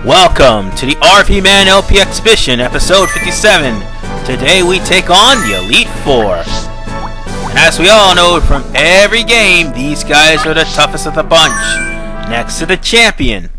Welcome to the RVMan LP Exhibition, episode 57. Today we take on the Elite Four. And as we all know from every game, these guys are the toughest of the bunch, next to the champion.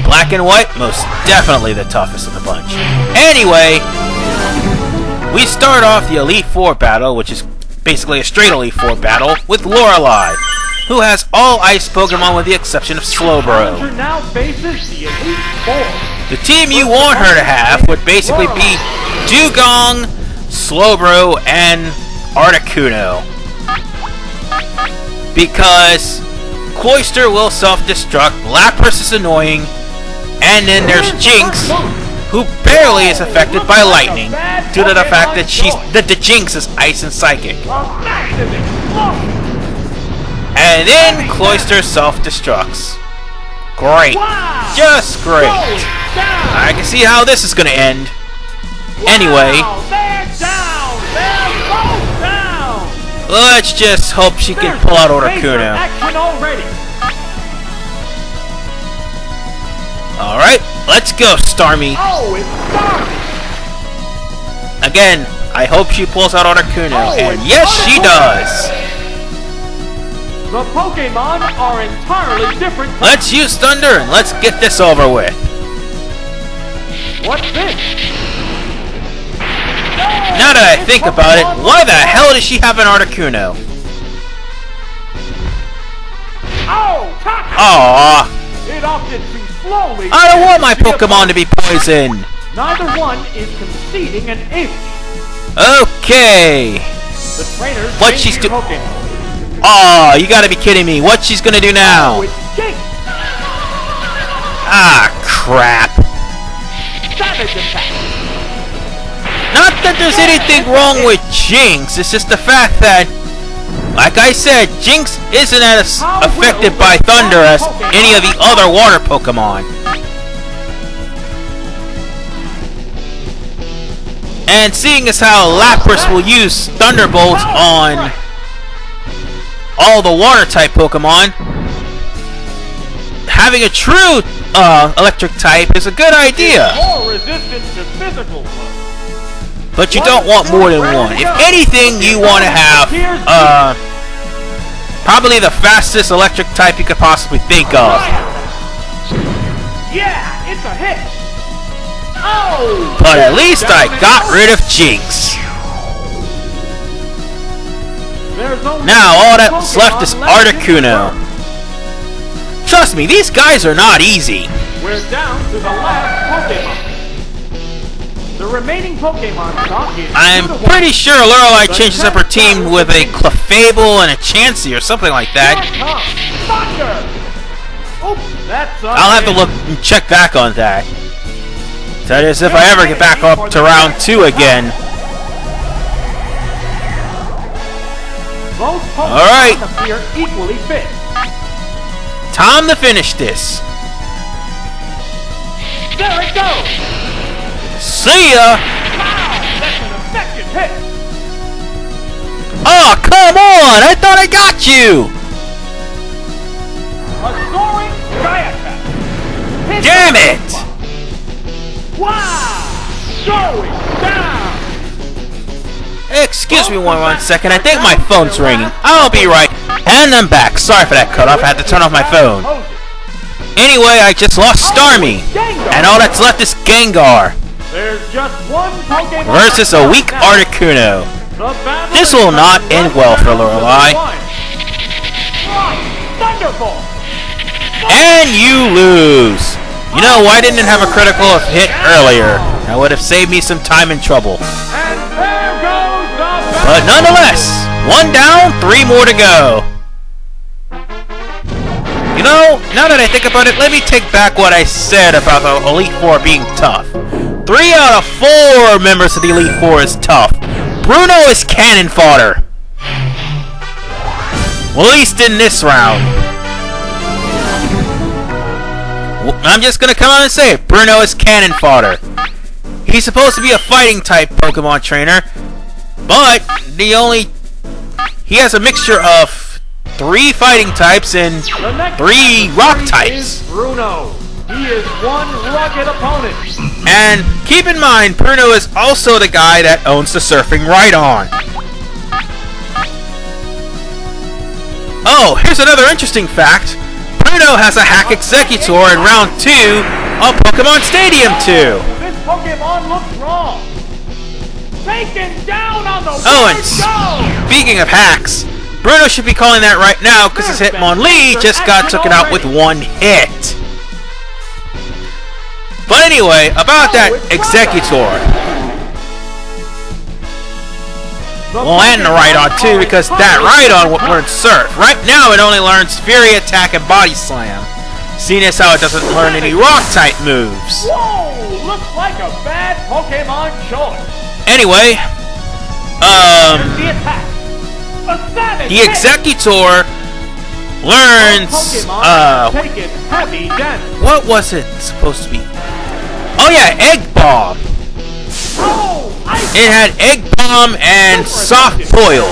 Black and white, most definitely the toughest of the bunch. Anyway, we start off the Elite Four battle, which is basically a straight Elite Four battle, with Lorelei, who has all ice Pokemon with the exception of Slowbro. The team you want her to have would basically be Dugong, Slowbro, and Articuno. Because Cloyster will self-destruct, Lapras is annoying, and then there's Jinx, who barely is affected by lightning, due to the fact that the Jinx is ice and psychic. And then Cloyster self-destructs. Great. Just great. I can see how this is going to end. Anyway, let's just hope she can pull out Articuno. Alright, let's go, Starmie. Again, I hope she pulls out Articuno, and yes, she does. The Pokemon are entirely different. Let's use Thunder and let's get this over with. What's this? Now that I think about it, why the hell does she have an Articuno? Aww. It opted too slowly. I don't want my Pokemon to be poisoned. Neither one is conceding an inch. Okay. The trainers. What she's doing? Oh, you gotta be kidding me. What she's gonna do now? Ah, crap. Not that there's anything wrong with Jinx, it's just the fact that, like I said, Jinx isn't as affected by thunder as any of the other water Pokemon. And seeing as how Lapras will use Thunderbolts on all the water-type Pokemon, having a true electric type is a good idea. But you don't want more than one. If anything, you want to have probably the fastest electric type you could possibly think of. Yeah, it's a hit. But at least I got rid of Jinx. Now all that's left is Articuno. Trust me, these guys are not easy. We're down to the last Pokemon. The remaining Pokemon stock is I'm pretty sure Lorelei changes up her team with a Clefable and a Chansey or something like that. I'll have to look and check back on that. That is, if I ever get back up to round 2 again. Alright. Time to finish this. There it goes. See ya! That's an effective hit. Oh, come on! I thought I got you! A soaring Agatha. Damn it! Wow! Going down. Excuse me one second, I think my phone's ringing. I'll be right. And I'm back. Sorry for that cutoff, I had to turn off my phone. Anyway, I just lost Starmie. And all that's left is Gengar. There's just one Pokemon versus a weak Articuno. This will not end well for Lorelei. And you lose. You know, why didn't it have a critical hit earlier? That would have saved me some time and trouble. But nonetheless, 1 down, 3 more to go. You know, now that I think about it, let me take back what I said about the Elite Four being tough. 3 out of 4 members of the Elite Four is tough. Bruno is cannon fodder. Well, at least in this round. I'm just gonna come out and say it. Bruno is cannon fodder. He's supposed to be a fighting type Pokemon trainer, but he has a mixture of 3 fighting types and 3 rock types. Bruno. He is one rugged opponent. And keep in mind, Bruno is also the guy that owns the surfing ride-on. Oh, here's another interesting fact. Bruno has a hack executor in round 2 of Pokemon Stadium 2. This Pokemon looks wrong. Taken down on the Oh, and speaking of hacks, Bruno should be calling that right now because his Hitmonlee just got taken out with one hit. But anyway, about that executor. We'll end the Rhydon too because that Rhydon will learn Surf. Right now it only learns Fury Attack and Body Slam. Seeing as how it doesn't learn any Rock-type moves. Whoa! Looks like a bad Pokemon choice. Anyway, The attack. A savage the Executor learns, taking heavy damage. what was it supposed to be? Oh yeah, Egg Bomb. Oh, It had Egg Bomb and Soft Boil.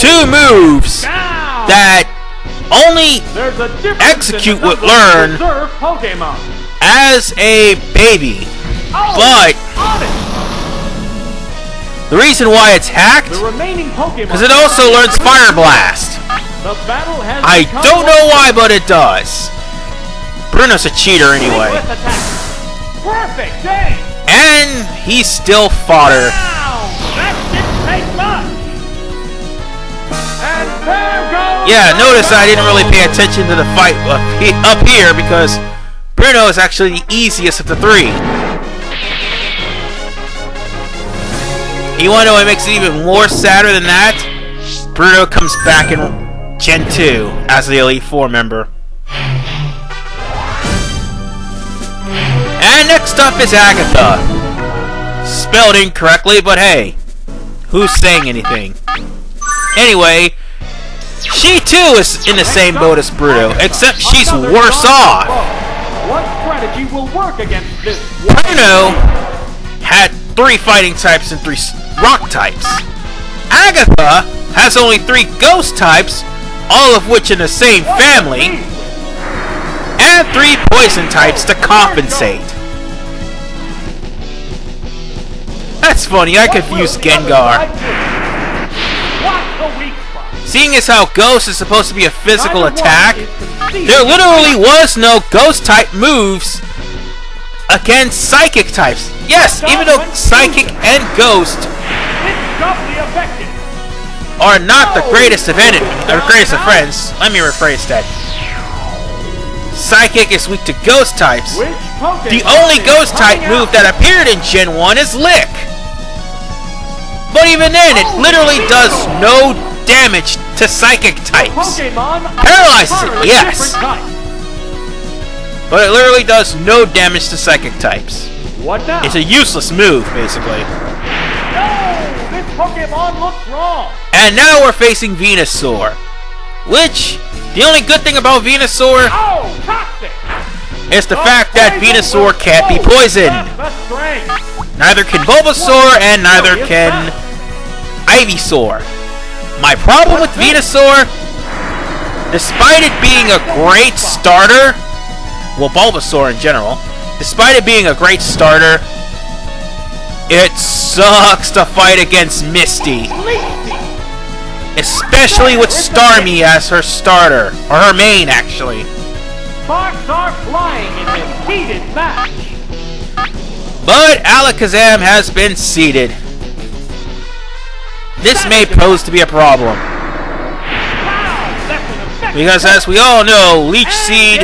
Two moves that only There's a difference Execute in the would number of learn reserve Pokemon. as a baby. But On it. the reason why it's hacked The remaining Pokemon because it also learns Fire Blast. The battle has I become don't know one- why, but it does. Bruno's a cheater anyway. With attack. Perfect day. And he's still fodder. Wow, that didn't take much. And there goes. Yeah, notice I didn't really pay attention to the fight up here because Bruno is actually the easiest of the three. You want to know what makes it even more sadder than that? Bruno comes back in Gen 2 as the Elite Four member. And next up is Agatha. Spelled incorrectly, but hey, who's saying anything? Anyway, she too is in the same boat as Bruno, except she's worse off. What strategy will work against this? Bruno had 3 fighting types and 3 rock types. Agatha has only 3 ghost types, all of which in the same family, and 3 poison types to compensate. That's funny, I confused Gengar. Seeing as how Ghost is supposed to be a physical attack, there literally was no Ghost type moves against Psychic types. Yes, even though Psychic and Ghost are not the greatest of friends. Let me rephrase that. Psychic is weak to Ghost types. The only Ghost type move that appeared in Gen 1 is Lick. But even then, it literally does no damage to Psychic types. Paralyzes it, yes. But it literally does no damage to Psychic types. What now? It's a useless move, basically. No! This Pokemon looks wrong! And now we're facing Venusaur. Which, the only good thing about Venusaur is the fact that Venusaur can't be poisoned. Neither can Bulbasaur and neither can Ivysaur. My problem with Venusaur, despite it being a great starter, well, Bulbasaur in general, despite it being a great starter, it sucks to fight against Misty. Especially with Starmie as her starter, or her main actually. Sparks are flying in this heated match. But Alakazam has been seeded. This may pose to be a problem. Because as we all know, Leech Seed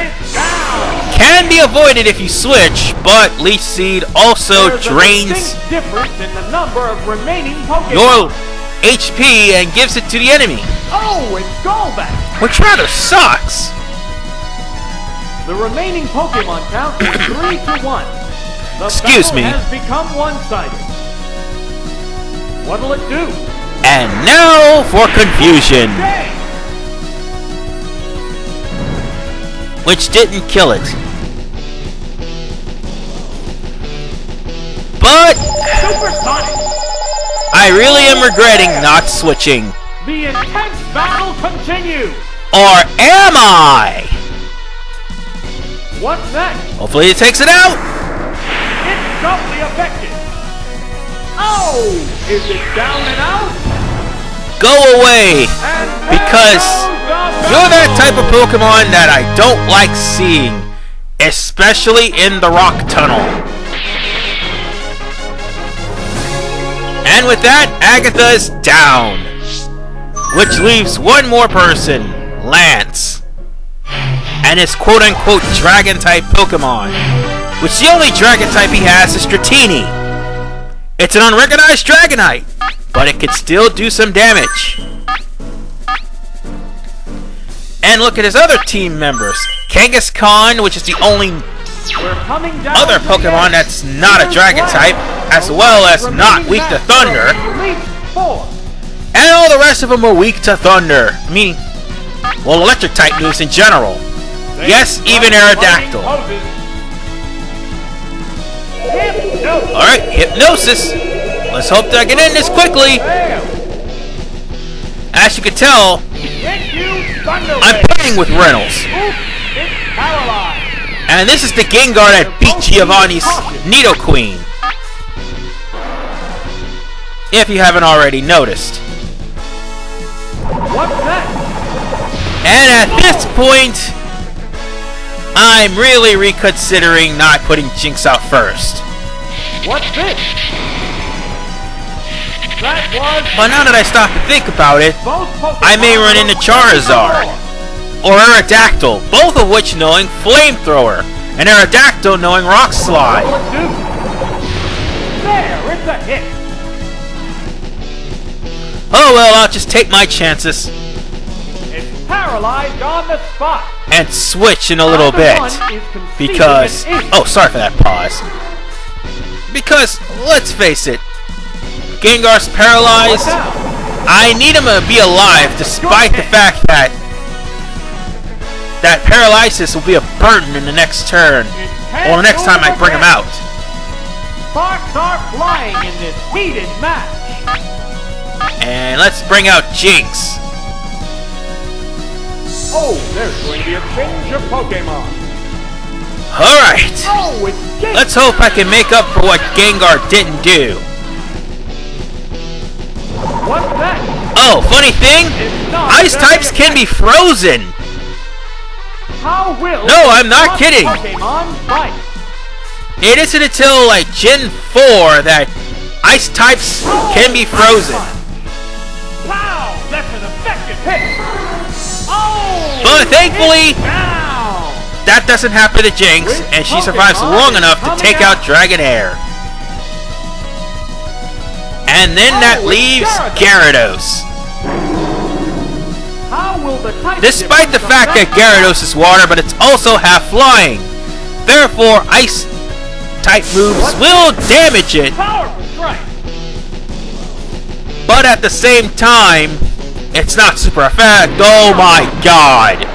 can be avoided if you switch, but Leech Seed also drains your HP and gives it to the enemy. Oh, it's Golbat! Which rather sucks. The remaining Pokemon count is 3-1. The Excuse me. battle has become one-sided. What'll it do? And now for confusion. Which didn't kill it. But I really am regretting not switching. The intense battle continues. Or am I? What's next? Hopefully it takes it out. It's doubly affected. Oh! Is it down and out? Go away. And Because you're that type of Pokemon that I don't like seeing. Especially in the rock tunnel. And with that, Agatha is down. Which leaves one more person, Lance. And his quote-unquote dragon-type Pokemon. Which the only dragon-type he has is Dratini. It's an unrecognized Dragonite, but it can still do some damage. And look at his other team members. Kangaskhan, which is the only other Pokemon that's not a Dragon-type, as well as not weak to Thunder. And all the rest of them are weak to Thunder. Meaning, well, Electric-type moves in general. Yes, even Aerodactyl. Alright, Hypnosis. Let's hope that I can end this quickly. As you can tell, I'm playing with Reynolds. And this is the Gengar that beat Giovanni's Nidoqueen. If you haven't already noticed. And at this point, I'm really reconsidering not putting Jinx out first. What's this? But now that I stop to think about it, I may run into Charizard or Aerodactyl, both of which knowing Flamethrower, and Aerodactyl knowing Rock Slide. There, it's a hit. Oh well, I'll just take my chances. It's paralyzed on the spot. And switch in a little bit. Because, oh, sorry for that pause. Because, let's face it, Gengar's paralyzed. I need him to be alive despite the fact that paralysis will be a burden in the next turn. Or the next time I bring him out. Sparks are flying in this heated match. And let's bring out Jinx. Oh, there's going to be a change of Pokemon. Alright. Oh, it's Jinx. Let's hope I can make up for what Gengar didn't do. What's that? Oh, funny thing? Ice types can be frozen. How will No, I'm not kidding. Pokemon fight? It isn't until like Gen 4 that ice types can be frozen. Wow, that's an effective hit. Oh, But thankfully, that doesn't happen to Jinx, and she survives long enough to take out Dragonair. And then that leaves Gyarados. Despite the fact that Gyarados is water, but it's also half flying. Therefore, ice type moves will damage it. But at the same time, it's not super effective. Oh my god!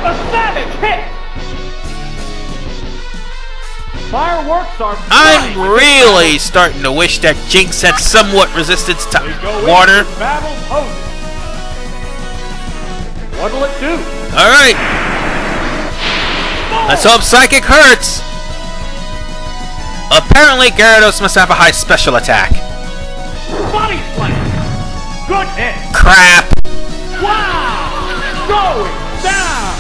I'm really starting to wish that Jinx had somewhat resistance to water. What'll it do? Alright. Let's hope Psychic hurts. Apparently Gyarados must have a high special attack. Body slam. Good hit. Crap. Wow! Going down.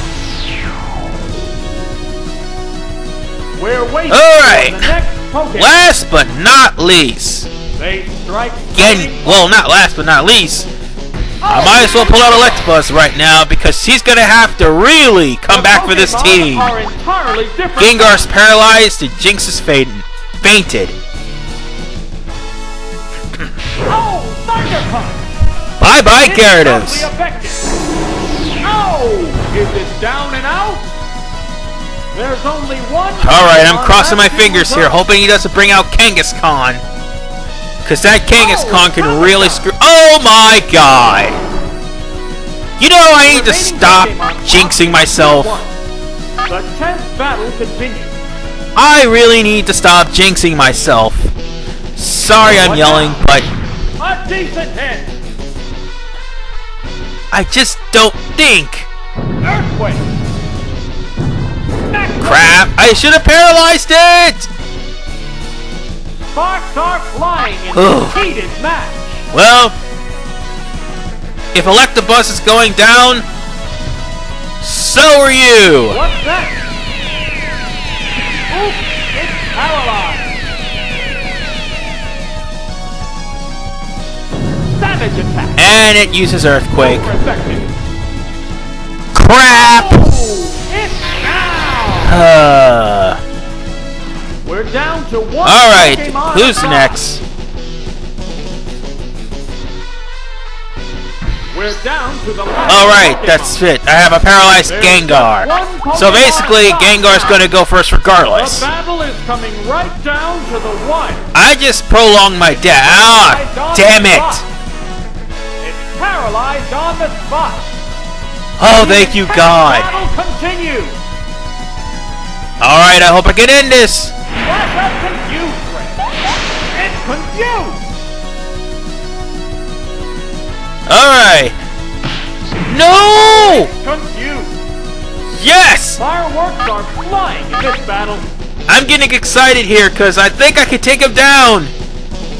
We're waiting Alright. for the next Pokemon. Last but not least. They strike Again, well, not last but not least. I might as well pull out Electabuzz right now because he's gonna have to really come back for this team. Gengar's paralyzed and Jinx is fainted. Oh, Thunder Punch! Bye bye, Gyarados. Oh, is it down and out? There's only one. Alright, I'm crossing my fingers here, hoping he doesn't bring out Kangaskhan. Because that Kangaskhan can really screw. Oh my god! You know, I need to stop jinxing myself. The 10th battle continues. I really need to stop jinxing myself. Sorry I'm yelling, but a decent hit. I just don't think. Earthquake. crap! I should have paralyzed it! Sparks are flying in this heated match. Well, if Electabuzz is going down, so are you! What's that? Oops, it's paralyzed. Savage attack. And it uses Earthquake. Overeffective. Crap! Oh, it's down. We're down to one. Alright, Pokemon who's left. next? We're down to the last Alright, Pokemon. that's it. I have a paralyzed There's Gengar. just one Pokemon So basically, left. Gengar's gonna go first regardless. The battle is coming right down to the wire. I just prolonged my death. Ah, damn it! It's paralyzed on the spot. Oh, thank you, God. Battle continues. Alright, I hope I can end this. Flash up confused ray. It's confused. Alright. No! Confused. Yes! Fireworks are flying in this battle. I'm getting excited here because I think I can take him down.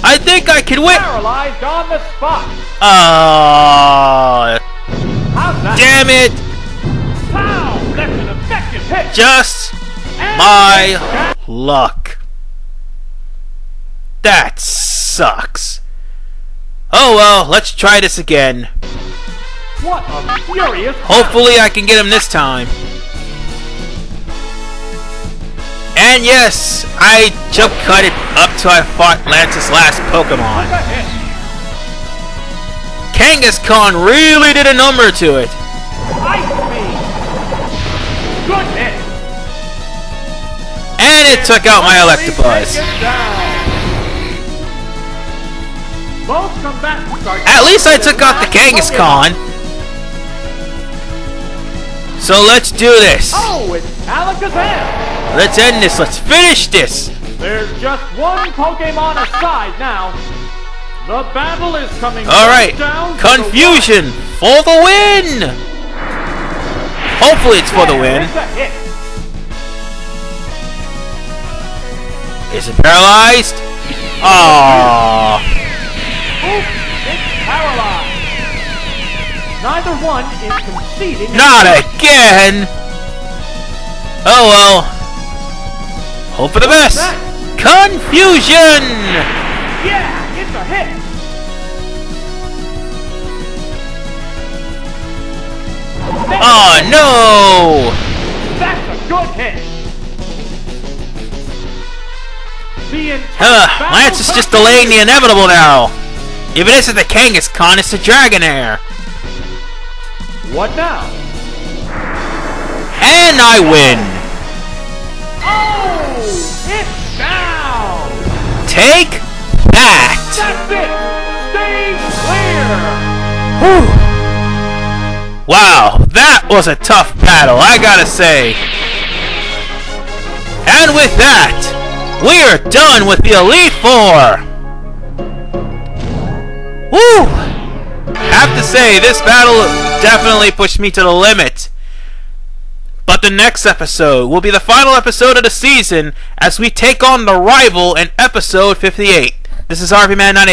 I think I can win. Paralyzed on the spot. How's that? Damn it! Pow! That's an effective hit. Just And my it's down. luck. That sucks. Oh well, let's try this again. What a furious battle. Hopefully I can get him this time. And yes, I jump cut it up till I fought Lance's last Pokemon. With a hit. Kangaskhan really did a number to it. Ice Beam. Good hit. And it took out my Electabuzz. Take it down. Both combatants are At least I took out the last Pokemon. Kangaskhan. So let's do this. Oh, it's Alakazam. Let's end this. Let's finish this. There's just one Pokemon aside now. The battle is coming Alright. down to Confusion for the win. Hopefully it's for the win. It's a hit. Is it paralyzed? Aww. Oops, it's paralyzed. Neither one is conceding. Not again. Oh well. Hope for the best. Confusion. Yeah, it's a hit. Oh no. That's a good hit. The entire battle Lance is just delaying the inevitable now. If it isn't the Kangaskhan, it's the Dragonair. What now? And I win. Oh, it's down. Take that. That's it. Stay clear. Whew. Wow, that was a tough battle, I gotta say. And with that, we are done with the Elite Four. Woo! Have to say, this battle definitely pushed me to the limit. But the next episode will be the final episode of the season as we take on the rival in episode 58. This is RVMan 98.